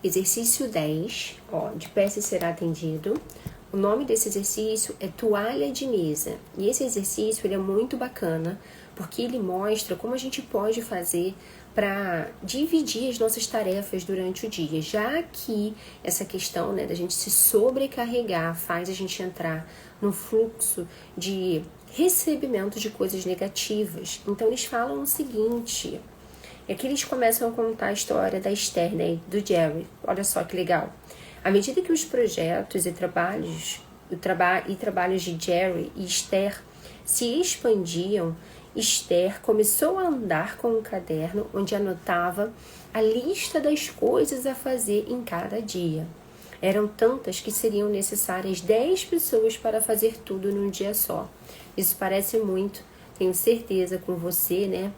exercício 10, de pé se será atendido. O nome desse exercício é toalha de mesa. E esse exercício ele é muito bacana, porque ele mostra como a gente pode fazer para dividir as nossas tarefas durante o dia, já que essa questão, né, da gente se sobrecarregar faz a gente entrar no fluxo de recebimento de coisas negativas. Então eles falam o seguinte, é que eles começam a contar a história da Esther, né, do Jerry. Olha só que legal. À medida que os projetos e trabalhos de Jerry e Esther se expandiam, Esther começou a andar com um caderno onde anotava a lista das coisas a fazer em cada dia. Eram tantas que seriam necessárias 10 pessoas para fazer tudo num dia só. Isso parece muito, tenho certeza, com você, né?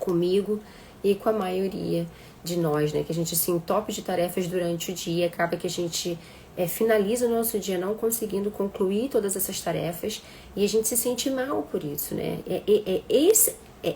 Comigo e com a maioria de nós, né? Que a gente se entope de tarefas durante o dia, acaba que a gente finaliza o nosso dia não conseguindo concluir todas essas tarefas e a gente se sente mal por isso, né? É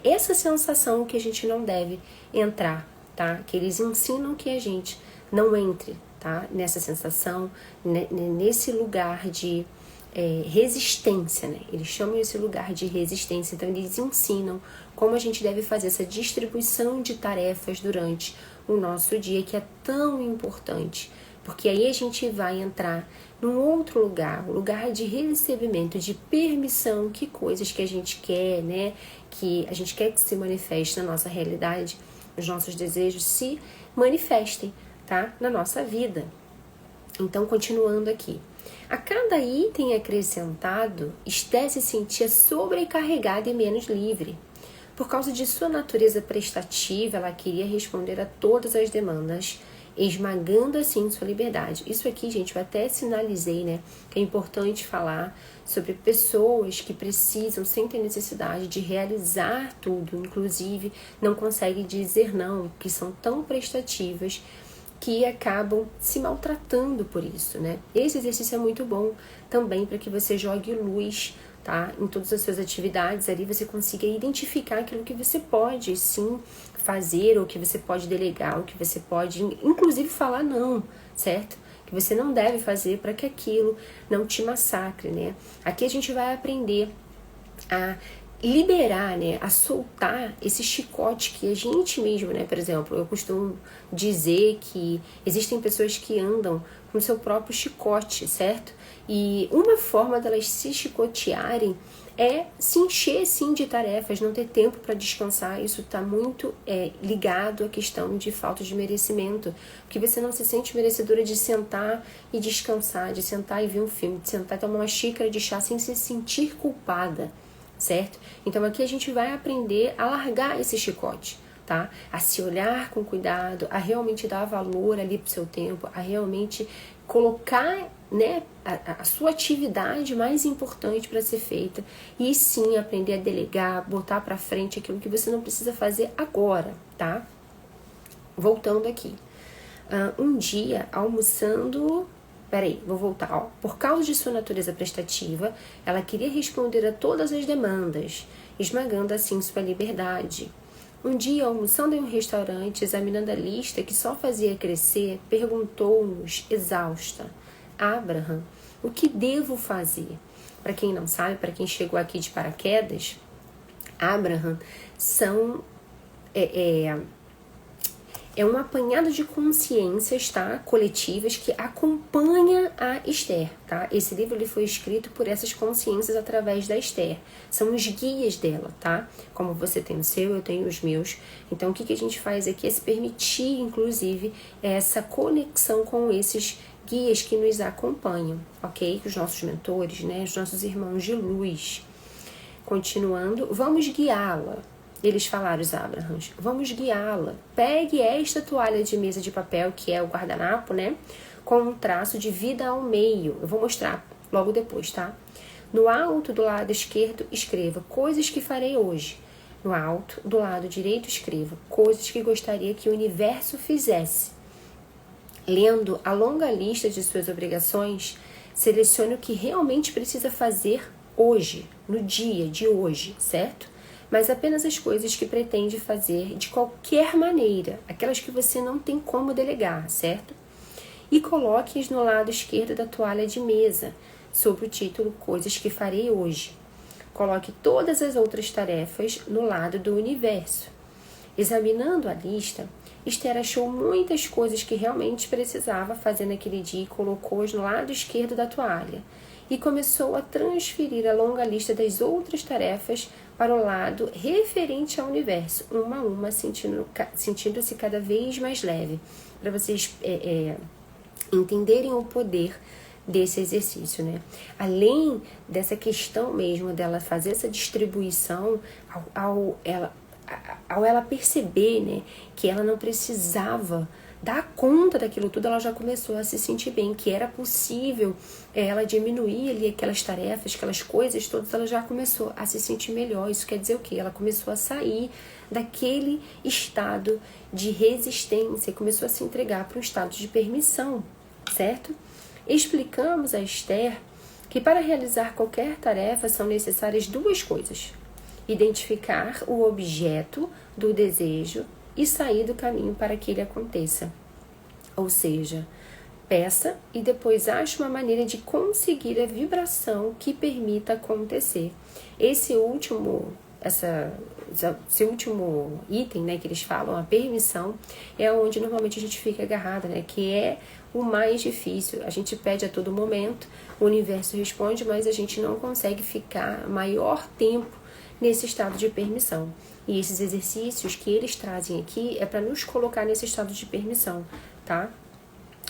essa sensação que a gente não deve entrar, tá? Que eles ensinam que a gente não entre, tá? Nessa sensação, nesse lugar de resistência, né? Eles chamam esse lugar de resistência, então eles ensinam como a gente deve fazer essa distribuição de tarefas durante o nosso dia, que é tão importante, porque aí a gente vai entrar num outro lugar, o lugar de recebimento, de permissão, que coisas que a gente quer, né? Que a gente quer que se manifeste na nossa realidade, os nossos desejos se manifestem, tá? Na nossa vida. Então, continuando aqui. A cada item acrescentado, Esther se sentia sobrecarregada e menos livre. Por causa de sua natureza prestativa, ela queria responder a todas as demandas, esmagando assim sua liberdade. Isso aqui, gente, eu até sinalizei, né? Que é importante falar sobre pessoas que precisam, sem ter necessidade de realizar tudo, inclusive não conseguem dizer não, que são tão prestativas, que acabam se maltratando por isso, né? Esse exercício é muito bom também para que você jogue luz, tá? Em todas as suas atividades ali, você consiga identificar aquilo que você pode, sim, fazer, ou que você pode delegar, ou que você pode, inclusive, falar não, certo? Que você não deve fazer para que aquilo não te massacre, né? Aqui a gente vai aprender a liberar, né, a soltar esse chicote que a gente mesmo, né, por exemplo, eu costumo dizer que existem pessoas que andam com o seu próprio chicote, certo? E uma forma delas se chicotearem é se encher, sim, de tarefas, não ter tempo para descansar. Isso está muito ligado à questão de falta de merecimento, porque você não se sente merecedora de sentar e descansar, de sentar e ver um filme, de sentar e tomar uma xícara de chá sem se sentir culpada, certo? Então aqui a gente vai aprender a largar esse chicote, tá? A se olhar com cuidado, a realmente dar valor ali pro seu tempo, a realmente colocar, né, a sua atividade mais importante para ser feita e sim aprender a delegar, botar para frente aquilo que você não precisa fazer agora, tá? Voltando aqui. Um dia, almoçando... vou voltar. Por causa de sua natureza prestativa, ela queria responder a todas as demandas, esmagando assim sua liberdade. Um dia, almoçando em um restaurante, examinando a lista que só fazia crescer, perguntou-nos, exausta: Abraham, o que devo fazer? Para quem não sabe, para quem chegou aqui de paraquedas, Abraham são... É um apanhado de consciências, tá, coletivas que acompanha a Esther, tá? Esse livro ele foi escrito por essas consciências através da Esther. São os guias dela, tá? Como você tem o seu, eu tenho os meus. Então, o que a gente faz aqui é se permitir, inclusive, essa conexão com esses guias que nos acompanham, ok? Os nossos mentores, né? Os nossos irmãos de luz. Continuando, vamos guiá-la. Eles falaram, os Abrahams, vamos guiá-la. Pegue esta toalha de mesa de papel, que é o guardanapo, né? Com um traço de vida ao meio. Eu vou mostrar logo depois, tá? No alto do lado esquerdo, escreva coisas que farei hoje. No alto do lado direito, escreva coisas que gostaria que o universo fizesse. Lendo a longa lista de suas obrigações, selecione o que realmente precisa fazer hoje, no dia de hoje, certo? mas apenas as coisas que pretende fazer de qualquer maneira, aquelas que você não tem como delegar, certo? E coloque-as no lado esquerdo da toalha de mesa, sob o título Coisas que farei hoje. Coloque todas as outras tarefas no lado do universo. Examinando a lista, Esther achou muitas coisas que realmente precisava fazer naquele dia e colocou-as no lado esquerdo da toalha. E começou a transferir a longa lista das outras para o lado referente ao universo, uma a uma, sentindo-se cada vez mais leve. Para vocês entenderem o poder desse exercício, né? Além dessa questão mesmo dela fazer essa distribuição, ao ela perceber, né, que ela não precisava dar conta daquilo tudo, ela já começou a se sentir bem, que era possível ela diminuir ali aquelas tarefas, aquelas coisas todas, ela já começou a se sentir melhor. Isso quer dizer o quê? Ela começou a sair daquele estado de resistência, começou a se entregar para um estado de permissão, certo? Explicamos a Esther que para realizar qualquer tarefa são necessárias duas coisas: identificar o objeto do desejo e sair do caminho para que ele aconteça. Ou seja, peça e depois ache uma maneira de conseguir a vibração que permita acontecer. Esse último item, né, que eles falam, a permissão, é onde normalmente a gente fica agarrada, né, que é o mais difícil. A gente pede a todo momento, o universo responde, mas a gente não consegue ficar maior tempo nesse estado de permissão. E esses exercícios que eles trazem aqui é para nos colocar nesse estado de permissão, tá?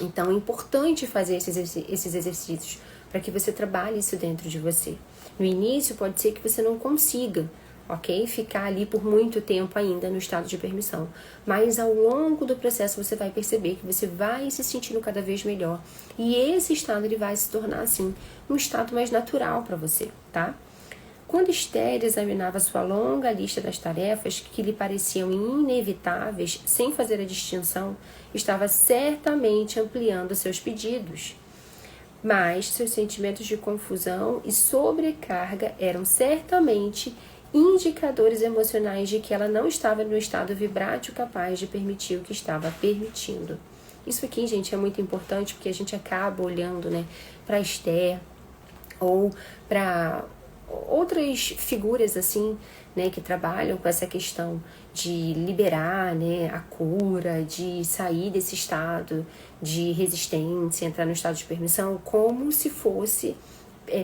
Então é importante fazer esses exercícios para que você trabalhe isso dentro de você. No início pode ser que você não consiga, ok? Ficar ali por muito tempo ainda no estado de permissão. Mas ao longo do processo você vai perceber que você vai se sentindo cada vez melhor. E esse estado ele vai se tornar, assim, um estado mais natural para você, tá? Quando Esther examinava sua longa lista das tarefas que lhe pareciam inevitáveis, sem fazer a distinção, estava certamente ampliando seus pedidos. Mas seus sentimentos de confusão e sobrecarga eram certamente indicadores emocionais de que ela não estava no estado vibrátil capaz de permitir o que estava permitindo. Isso aqui, gente, é muito importante porque a gente acaba olhando, né, para Esther ou para outras figuras assim, né, que trabalham com essa questão de liberar, né, a cura, de sair desse estado de resistência, entrar no estado de permissão, como se fosse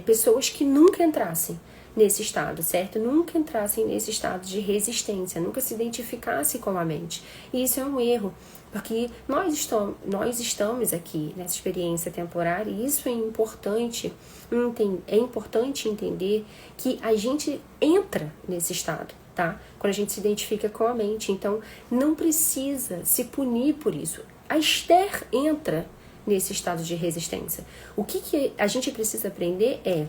pessoas que nunca entrassem nesse estado, certo? Nunca entrassem nesse estado de resistência, nunca se identificassem com a mente. E isso é um erro, porque nós estamos aqui nessa experiência temporária e isso é importante entender que a gente entra nesse estado, tá? Quando a gente se identifica com a mente. Então, não precisa se punir por isso. A Esther entra nesse estado de resistência. O que a gente precisa aprender é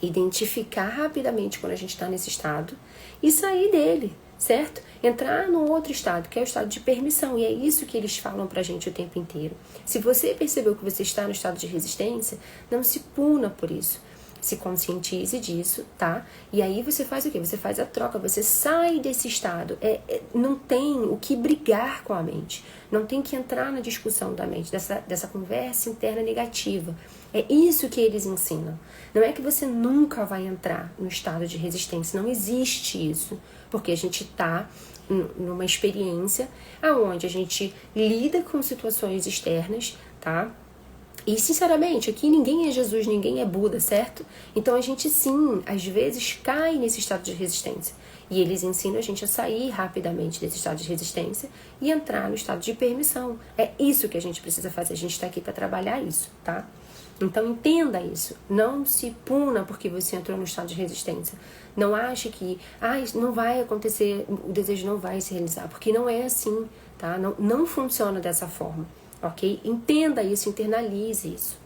identificar rapidamente quando a gente está nesse estado e sair dele, certo? Entrar no outro estado, que é o estado de permissão, e é isso que eles falam pra gente o tempo inteiro. Se você percebeu que você está no estado de resistência, não se puna por isso. Se conscientize disso, tá? E aí você faz o quê? Você faz a troca, você sai desse estado. Não tem o que brigar com a mente, não tem que entrar na discussão da mente, dessa conversa interna negativa. É isso que eles ensinam. Não é que você nunca vai entrar no estado de resistência, não existe isso, porque a gente está numa experiência onde a gente lida com situações externas, tá? E, sinceramente, aqui ninguém é Jesus, ninguém é Buda, certo? Então, a gente, sim, às vezes cai nesse estado de resistência. E eles ensinam a gente a sair rapidamente desse estado de resistência e entrar no estado de permissão. É isso que a gente precisa fazer. A gente está aqui para trabalhar isso, tá? Então, entenda isso. Não se puna porque você entrou no estado de resistência. Não ache que não vai acontecer, o desejo não vai se realizar, porque não é assim, tá? Não funciona dessa forma. Ok? Entenda isso, internalize isso.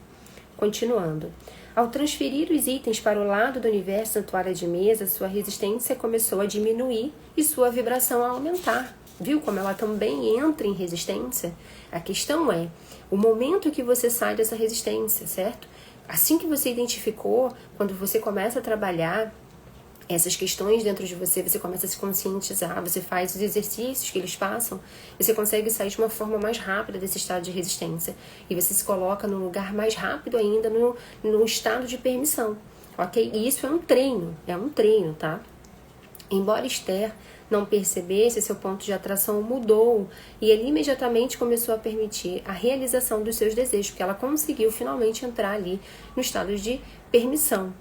Continuando. Ao transferir os itens para o lado do universo na toalha de mesa, sua resistência começou a diminuir e sua vibração a aumentar. Viu como ela também entra em resistência? A questão é o momento que você sai dessa resistência, certo? Assim que você identificou, quando você começa a trabalhar essas questões dentro de você, você começa a se conscientizar, você faz os exercícios que eles passam, você consegue sair de uma forma mais rápida desse estado de resistência. E você se coloca num lugar mais rápido ainda no estado de permissão, ok? E isso é um treino, tá? Embora Esther não percebesse, seu ponto de atração mudou e ele imediatamente começou a permitir a realização dos seus desejos, porque ela conseguiu finalmente entrar ali no estado de permissão.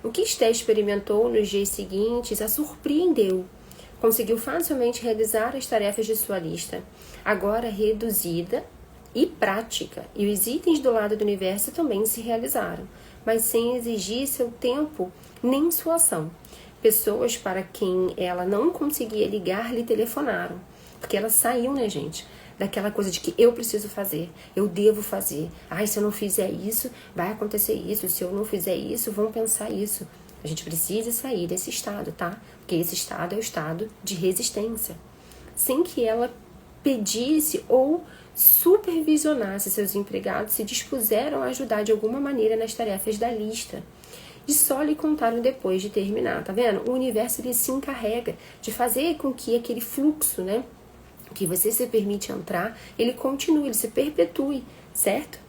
O que Esther experimentou nos dias seguintes a surpreendeu. Conseguiu facilmente realizar as tarefas de sua lista, agora reduzida e prática, e os itens do lado do universo também se realizaram, mas sem exigir seu tempo nem sua ação. Pessoas para quem ela não conseguia ligar lhe telefonaram, porque ela saiu, né, gente, daquela coisa de que eu preciso fazer, eu devo fazer. Ai, se eu não fizer isso, vai acontecer isso. Se eu não fizer isso, vão pensar isso. A gente precisa sair desse estado, tá? Porque esse estado é o estado de resistência. Sem que ela pedisse ou supervisionasse, seus empregados se dispuseram a ajudar de alguma maneira nas tarefas da lista. E só lhe contaram depois de terminar, tá vendo? O universo ele se encarrega de fazer com que aquele fluxo, né, que você se permite entrar, ele continue, ele se perpetue, certo?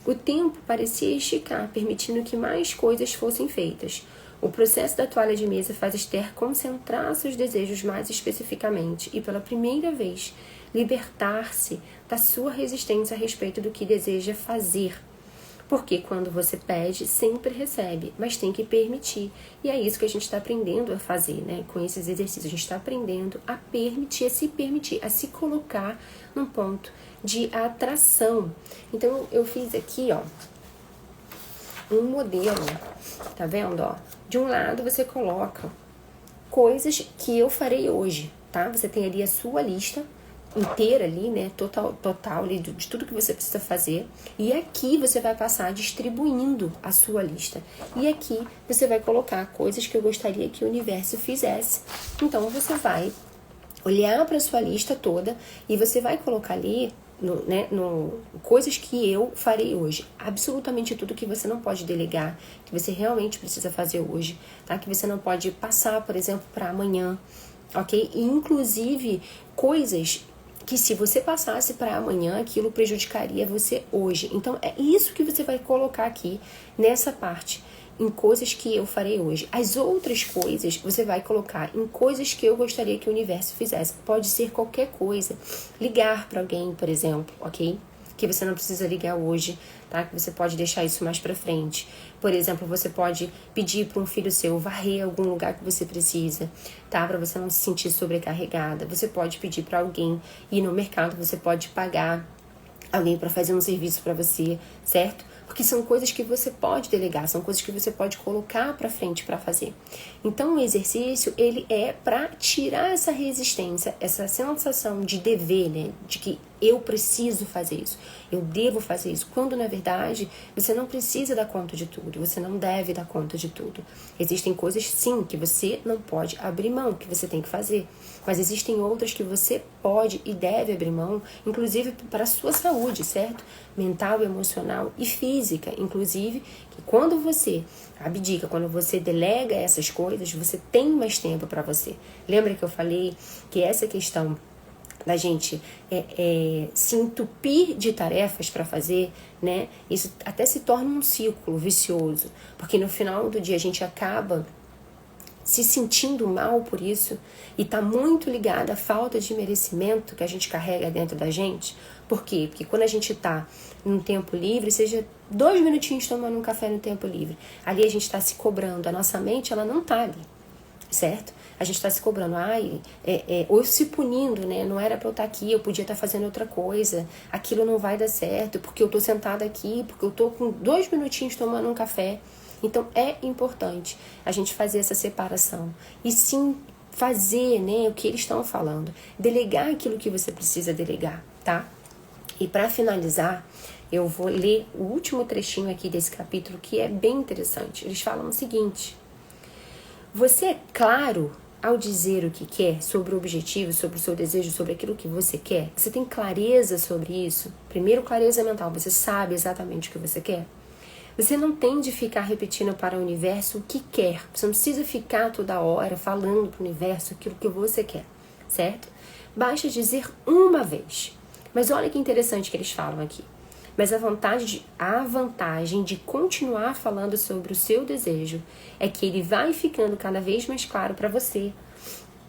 O tempo parecia esticar, permitindo que mais coisas fossem feitas. O processo da toalha de mesa faz Esther concentrar seus desejos mais especificamente e, pela primeira vez, libertar-se da sua resistência a respeito do que deseja fazer. Porque quando você pede, sempre recebe, mas tem que permitir. E é isso que a gente está aprendendo a fazer, né? Com esses exercícios, a gente está aprendendo a permitir, a se colocar num ponto de atração. Então, eu fiz aqui, ó, um modelo, tá vendo, ó? De um lado, você coloca coisas que eu farei hoje, tá? Você tem ali a sua lista inteira ali, né, total ali de tudo que você precisa fazer, e aqui você vai passar distribuindo a sua lista, e aqui você vai colocar coisas que eu gostaria que o universo fizesse. Então você vai olhar para sua lista toda e você vai colocar ali coisas que eu farei hoje, absolutamente tudo que você não pode delegar, que você realmente precisa fazer hoje, tá? Que você não pode passar, por exemplo, para amanhã, ok? E, inclusive coisas que se você passasse para amanhã, aquilo prejudicaria você hoje. Então, é isso que você vai colocar aqui nessa parte, em coisas que eu farei hoje. As outras coisas, você vai colocar em coisas que eu gostaria que o universo fizesse. Pode ser qualquer coisa. Ligar para alguém, por exemplo, ok? Que você não precisa ligar hoje, tá? Que você pode deixar isso mais para frente. Por exemplo, você pode pedir para um filho seu varrer algum lugar que você precisa, tá? Para você não se sentir sobrecarregada. Você pode pedir para alguém ir no mercado, você pode pagar alguém para fazer um serviço para você, certo? Porque são coisas que você pode delegar, são coisas que você pode colocar para frente para fazer. Então, o exercício, ele é para tirar essa resistência, essa sensação de dever, né? De que eu preciso fazer isso, eu devo fazer isso. Quando, na verdade, você não precisa dar conta de tudo, você não deve dar conta de tudo. Existem coisas, sim, que você não pode abrir mão, que você tem que fazer. Mas existem outras que você pode e deve abrir mão, inclusive para a sua saúde, certo? Mental, emocional e física, inclusive, que quando você abdica, quando você delega essas coisas, você tem mais tempo para você. Lembra que eu falei que essa questão da gente se entupir de tarefas para fazer, né? Isso até se torna um círculo vicioso, porque no final do dia a gente acaba se sentindo mal por isso e tá muito ligada à falta de merecimento que a gente carrega dentro da gente. Por quê? Porque quando a gente tá num tempo livre, seja 2 minutinhos tomando um café no tempo livre, ali a gente tá se cobrando, a nossa mente ela não tá ali, certo? A gente tá se cobrando, ou se punindo, né? Não era pra eu estar aqui, eu podia estar fazendo outra coisa, aquilo não vai dar certo, porque eu tô sentada aqui, porque eu tô com 2 minutinhos tomando um café. Então, é importante a gente fazer essa separação e sim fazer, né, o que eles estão falando. Delegar aquilo que você precisa delegar, tá? E para finalizar, eu vou ler o último trechinho aqui desse capítulo que é bem interessante. Eles falam o seguinte: você é claro ao dizer o que quer, sobre o objetivo, sobre o seu desejo, sobre aquilo que você quer? Você tem clareza sobre isso? Primeiro, clareza mental. Você sabe exatamente o que você quer? Você não tem de ficar repetindo para o universo o que quer. Você não precisa ficar toda hora falando para o universo aquilo que você quer, certo? Basta dizer uma vez. Mas olha que interessante que eles falam aqui. Mas a vantagem de continuar falando sobre o seu desejo é que ele vai ficando cada vez mais claro para você.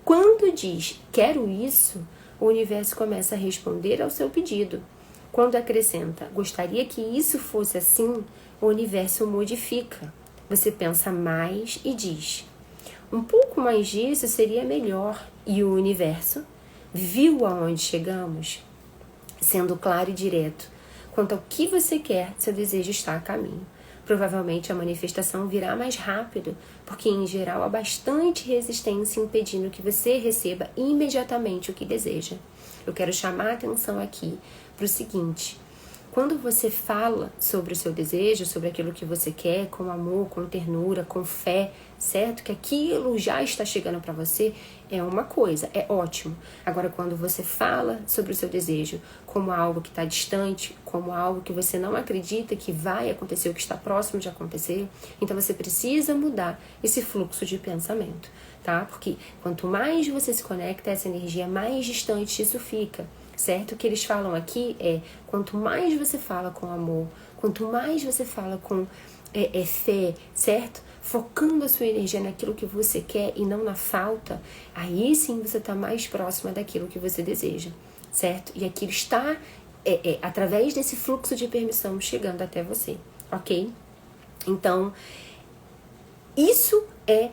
Quando diz, quero isso, o universo começa a responder ao seu pedido. Quando acrescenta, gostaria que isso fosse assim, o universo modifica. Você pensa mais e diz, um pouco mais disso seria melhor. E o universo viu aonde chegamos? Sendo claro e direto, quanto ao que você quer, seu desejo está a caminho. Provavelmente a manifestação virá mais rápido, porque em geral há bastante resistência impedindo que você receba imediatamente o que deseja. Eu quero chamar a atenção aqui para o seguinte: quando você fala sobre o seu desejo, sobre aquilo que você quer, com amor, com ternura, com fé, certo? Que aquilo já está chegando para você, é uma coisa, é ótimo. Agora, quando você fala sobre o seu desejo como algo que está distante, como algo que você não acredita que vai acontecer, ou que está próximo de acontecer, então você precisa mudar esse fluxo de pensamento, tá? Porque quanto mais você se conecta a essa energia, mais distante isso fica. Certo? O que eles falam aqui é, quanto mais você fala com amor, quanto mais você fala com fé, certo? Focando a sua energia naquilo que você quer e não na falta, aí sim você está mais próxima daquilo que você deseja, certo? E aquilo está, através desse fluxo de permissão, chegando até você, ok? Então, isso é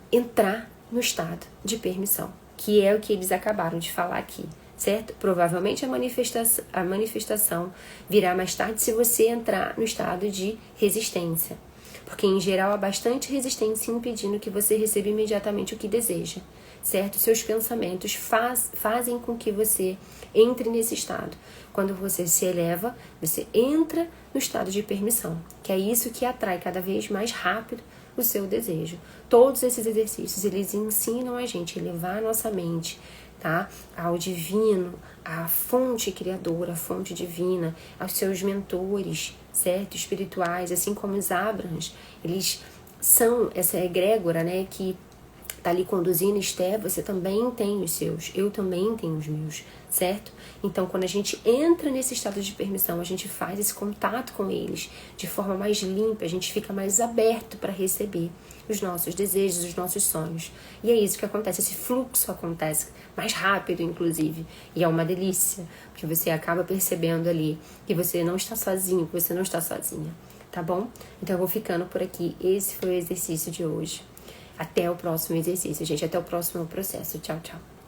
entrar no estado de permissão, que é o que eles acabaram de falar aqui. Certo? Provavelmente a manifestação virá mais tarde se você entrar no estado de resistência. Porque, em geral, há bastante resistência impedindo que você receba imediatamente o que deseja. Certo? Seus pensamentos fazem com que você entre nesse estado. Quando você se eleva, você entra no estado de permissão, que é isso que atrai cada vez mais rápido o seu desejo. Todos esses exercícios, eles ensinam a gente a elevar a nossa mente, tá? Ao divino, à fonte criadora, à fonte divina, aos seus mentores, certo? Espirituais, assim como os Abrahams, eles são essa egrégora, né, que tá ali conduzindo. Esté, você também tem os seus, eu também tenho os meus, certo? Então, quando a gente entra nesse estado de permissão, a gente faz esse contato com eles de forma mais limpa, a gente fica mais aberto para receber os nossos desejos, os nossos sonhos. E é isso que acontece, esse fluxo acontece mais rápido, inclusive. E é uma delícia, porque você acaba percebendo ali que você não está sozinho, que você não está sozinha, tá bom? Então eu vou ficando por aqui. Esse foi o exercício de hoje. Até o próximo exercício, gente. Até o próximo processo. Tchau, tchau.